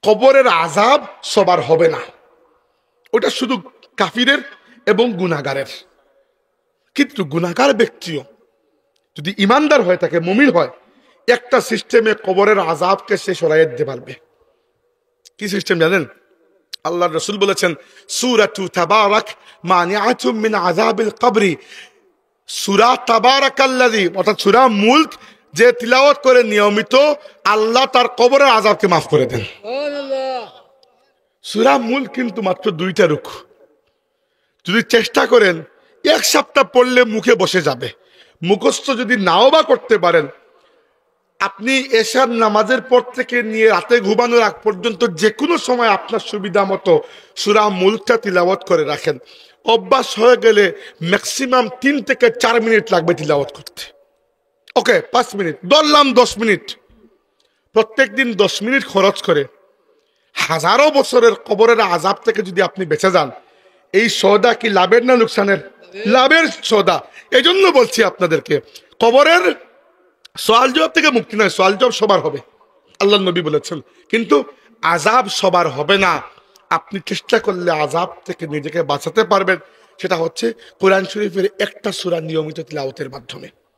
কবরের আযাব সবার হবে না, ওটা শুধু কাফিরের এবং গুনাহগারের। কিন্তু গুনাহগার ব্যক্তিও যদি ইমানদার হয়ে থাকে, মুমিন হয়, একটা সিস্টেমে কবরের আযাবকে সে সরাইয়ে দিতে পারবে। কি সিস্টেম জানেন? আল্লাহর রাসূল বলেছেন সূরাতু তাবারাক মানিআতুম মিন আযাবিল কবরি। সূরা তাবারাকাল্লাযী অর্থাৎ সূরা মুলক যে তিলাওয়াত করে নিয়মিত, আল্লাহ তার কবরের আযাবকে মাফ করে দেন। সুবহানাল্লাহ। সূরা মুলক কিন্তু মাত্র 2টা রুকু, যদি চেষ্টা করেন এক সপ্তাহ পড়লে মুখে বসে যাবে। মুখস্থ যদি নাও বা করতে পারেন, আপনি এশার নামাজের পর থেকে নিয়ে রাতে ঘুমানোর আগ পর্যন্ত যে কোনো সময় আপনার সুবিধা মতো সূরা মুলকটা তিলাওয়াত করে রাখেন। অভ্যাস হয়ে গেলে ম্যাক্সিমাম 3 থেকে 4 মিনিট লাগবে তিলাওয়াত করতে। ওকে 5 মিনিট ধরলাম, 10 মিনিট, প্রত্যেক দিন 10 মিনিট খরচ করে হাজারো বছরের কবরের আযাব থেকে যদি আপনি বেঁচে যান, এই সওদা কি লাভের না লোকসানের? লাভের সওদা। এই জন্য বলছি আপনাদেরকে, কবরের সওয়াল জবাব থেকে মুক্তি নয়, সওয়াল জবাব সবার হবে, আল্লাহ নবী বলেছেন, কিন্তু আযাব সবার হবে না। আপনি চেষ্টা করলে আযাব থেকে নিজেকে বাঁচাতে পারবেন, সেটা হচ্ছে কোরআন শরীফের একটা সূরা নিয়মিত তিলাওয়াতের মাধ্যমে।